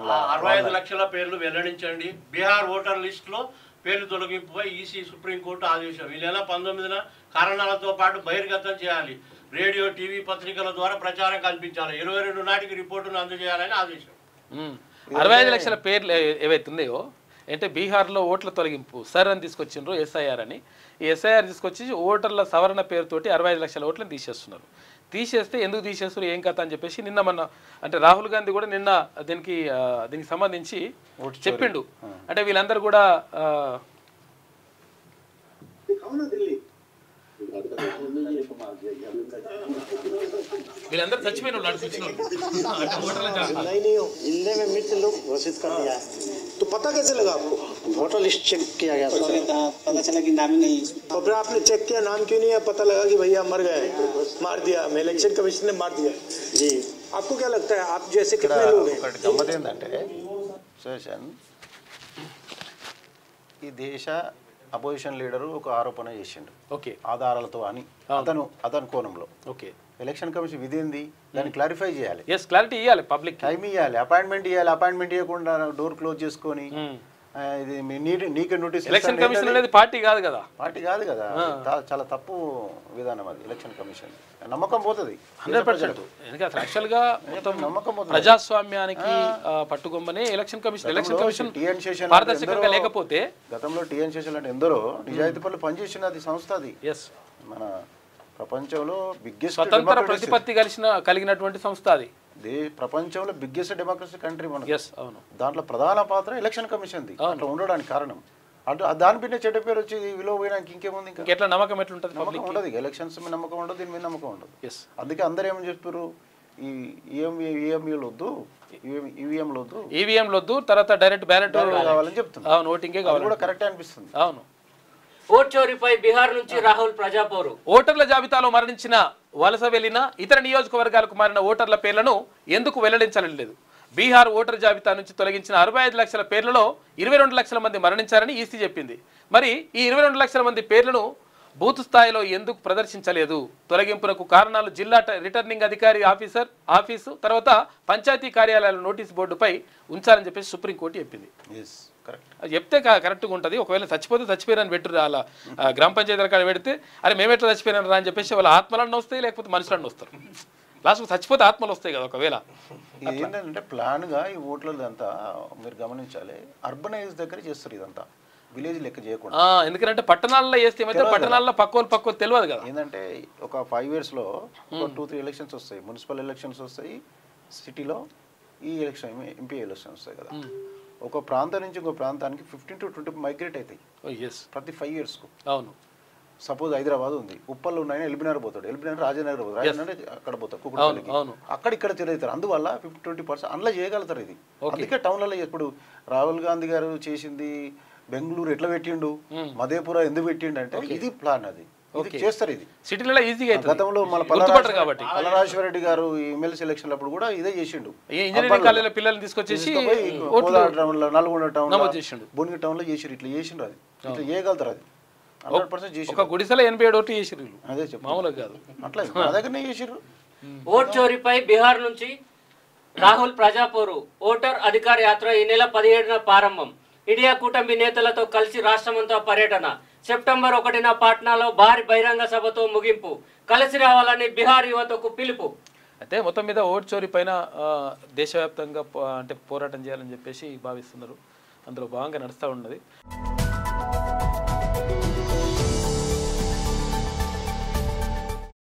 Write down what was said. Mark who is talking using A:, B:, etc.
A: ఎలక్షన్ల
B: 65 లక్షల పేర్లు వెల్లడించండి. బీహార్ ఓటర్ లిస్టులో పేర్లు తొలగింపుపై ఈసీ సుప్రీంకోర్టు ఆదేశం. ఈ నెల 19న కారణాలతో పాటు బహిర్గతం చేయాలి. రేడియో, టీవీ, పత్రికల ద్వారా ప్రచారం కల్పించాలి. 22 నాటికి రిపోర్టును అందజేయాలని ఆదేశం.
C: 65 లక్షల పేర్లు ఏవైతే ఉన్నాయో అంటే బీహార్లో ఓట్ల తొలగింపు సార్ అని తీసుకొచ్చిండ్రు, ఎస్ఐఆర్ అని. ఈ ఎస్ఐఆర్ తీసుకొచ్చి ఓటర్ల సవరణ పేరుతోటి 65 లక్షల ఓట్లను తీసేస్తున్నారు. తీసేస్తే ఎందుకు తీసేస్తారు, ఏం కథ అని చెప్పేసి నిన్న మన అంటే రాహుల్ గాంధీ కూడా నిన్న దీనికి సంబంధించి చెప్పిండు. అంటే వీళ్ళందరూ కూడా వీళ్ళందరూ చచ్చిపోయిన
D: तो पता कैसे लगा आपको? वोटर लिस्ट चेक किया गया, पता चला कि नाम ही नहीं। तो फिर आपने चेक किया, नाम क्यों नहीं है? पता लगा कि भैया मर गए, मार दिया, इलेक्शन कमीशन ने मार दिया जी। आपको क्या लगता है, आप जैसे कितने लोग हैं?
A: గమ్మత్ ఏంటంటే శేషన్, ఈ దేశ అపోజిషన్ లీడరు ఒక ఆరోపణ చేసిండు
C: ఓకే
A: ఆధారాలతో అని అతను కోణంలో.
C: ఓకే
A: ఎలక్షన్ కమిషన్ విధి ఏంది, దాన్ని క్లారిఫై చేయాలి,
C: క్లారిటీ ఇవ్వాలి, పబ్లిక్
A: టైం ఇవ్వాలి, అపాయింట్మెంట్ ఇవ్వాలి. అపాయింట్మెంట్ ఇవ్వకుండా డోర్ క్లోజ్ చేసుకొని ఇది నీకే నోటీస్.
C: ఎలక్షన్ కమిషన్ అనేది పార్టీ కాదు కదా,
A: చాలా తప్పు విధానం అది. ఎలక్షన్ కమిషన్ నమ్మకం పోతుంది
C: 100%. ఎందుకంటే యాక్చువల్గా
A: నమ్మకం పోతుంది.
C: ప్రజాస్వామ్యానికి పట్టుకొమ్మనే ఎలక్షన్ కమిషన్ పారదర్శకంగా లేకపోతే
A: గతంలో టీఎన్ శేషన్ అంటే ఎందరో నిజాయితీ పనులు పనిచేసిన అది సంస్థ. అది మన ప్రపంచంలో బిగ్గెస్ట్
C: స్వతంత్ర ప్రతిపత్తి కలిగినటువంటి సంస్థ అది.
A: ప్రపంచంలో బిగ్గెస్ట్ డెమోక్రసీ కంట్రీ మనం.
C: అవును,
A: దాంట్లో ప్రధాన పాత్ర ఎలక్షన్ కమిషన్ది. అట్లా ఉండడానికి కారణం అటు దానిపైన చెడ్డ పేరు వచ్చి విలువ పోయినాక ఇంకేముంది? ఇంకా
C: ఎట్లా నమ్మకం ఎట్లుంటుంది?
A: నమ్మకం ఉండదు. ఎలక్షన్స్ మీద నమ్మకం ఉండదు, దీని మీద నమ్మకం ఉండదు. అందుకే అందరూ ఏమని చెప్పారు, ఈ ఈఎంఈలు వద్దు, ఈవీఎంలు వద్దు,
C: ఈవీఎంలు వద్దు, తర్వాత డైరెక్ట్ బ్యాలెట్
A: కావాలని చెప్తున్నారు.
C: ఓటింగే కావాలి,
A: కూడా కరెక్టే అనిపిస్తుంది.
C: అవును.
E: ఓట్ చోరీపై బీహార్ నుంచి రాహుల్ ప్రజాపోరు.
C: ఓటర్ల జాబితాలో మరణించిన, వలస వెళ్లిన, ఇతర నియోజకవర్గాలకు మారిన ఓటర్ల పేర్లను ఎందుకు వెల్లడించడం లేదు? బీహార్ ఓటర్ జాబితా నుంచి తొలగించిన 65 లక్షల పేర్లలో 22 లక్షల మంది మరణించారని ఈసీ చెప్పింది. మరి ఈ 22 లక్షల మంది పేర్లను బూత్ స్థాయిలో ఎందుకు ప్రదర్శించలేదు? తొలగింపునకు కారణాలు జిల్లా రిటర్నింగ్ అధికారి ఆఫీసు తర్వాత పంచాయతీ కార్యాలయాల నోటీస్ బోర్డుపై ఉంచాలని చెప్పేసి సుప్రీంకోర్టు చెప్పింది. చెప్తే కరెక్ట్గా ఉంటుంది. ఒకవేళ చచ్చిపోయారని పెట్టు అలా గ్రామ పంచాయతీల కాడ పెడితే అరే మేము ఎట్లా చచ్చిపోయినారా అని చెప్పేసి వాళ్ళ ఆత్మలన్నీ వస్తాయి, లేకపోతే మనుషులన్నీ వస్తారు. లాస్ట్కి చచ్చిపోతే ఆత్మలు వస్తాయి కదా. ఒకవేళ
A: ఏంటంటే ప్లాన్గా ఈ ఓట్లదంతా మీరు గమనించాలి, అర్బనైజ్ దగ్గర చేస్తారు ఇదంతా, విలేజ్ లెక్క చేయకుండా.
C: ఎందుకంటే పట్టణాల్లో చేస్తే ఏమైతే పట్టణాల్లో పక్కోలు తెలియదు కదా.
A: ఏంటంటే ఒక 5 yearsలో ఒక 2-3 ఎలక్షన్స్ వస్తాయి, మున్సిపల్ ఎలక్షన్స్ వస్తాయి, సిటీలో ఈ ఎలక్షన్ ఎంపీ ఎలక్షన్ వస్తాయి కదా. ఒక ప్రాంతం నుంచి ఇంకో ప్రాంతానికి 15 to 20 మైగ్రేట్ అవుతాయి ప్రతి 5 yearsకు.
C: అవును.
A: సపోజ్ హైదరాబాద్ ఉంది, ఉప్పల్లో ఉన్నాయని ఎల్బీనగర్ పోతాడు, ఎల్బీనగర్ రాజనగర్ పోతాడు, రాజనగర్ అక్కడ పోతాడు, కుక్కడపల్లికి, అక్కడ ఇక్కడ తిరుగుతారు. అందువల్ల 50-20% అందులో చేయగలుగుతారు. ఇది అందుకే టౌన్లలో ఇప్పుడు రాహుల్ గాంధీ గారు చేసింది బెంగళూరు ఎట్లా పెట్టిండు, మధేపుర ఎందుకు పెట్టిండు అంటే ఇది ప్లాన్. అది చేస్తారు. ఇది
C: సిటీలలో ఈజీగా
A: గతంలో మన పల్లరాజేశ్వర రెడ్డి గారు ఎమ్మెల్సీ ఎలక్షన్ అప్పుడు కూడా ఇదే చేసిండు.
C: ఇంజనీరింగ్ కాలేజీల పిల్లల్ని తీసుకొచ్చేసి
A: నల్గొండ టౌన్, బోనిగ టౌన్ లో చేసిండు. ఇట్లా చేసిండ్రు. అది ఇట్లా చేయగలుగుతారు. అది 100% చేసి
C: ఒక గుడిసెలో 87 ఓట్లు చేసిర్రు.
A: అదే చెప్పు, మామూలుగా కాదు, అట్లా మా దగ్గరనే చేసిర్రు.
E: ఓట్ చోరీపై బీహార్ నుంచి రాహుల్ ప్రజాపోరు. ఓటర్ అధికార యాత్ర ఈ నెల 17న ప్రారంభం. ఇండియా కూటమి నేతలతో కలిసి రాష్ట్రమంతా పర్యటన. సెప్టెంబర్ 1న పాట్నాలో భారీ బహిరంగ సభతో ముగింపు. కలిసి రావాలని బీహార్ యువతకు పిలుపు.
C: అయితే మొత్తం మీద ఓట్ చోరీ పైన దేశవ్యాప్తంగా అంటే పోరాటం చేయాలని చెప్పేసి భావిస్తున్నారు. అందులో భాగంగా నడుస్తూ ఉన్నది.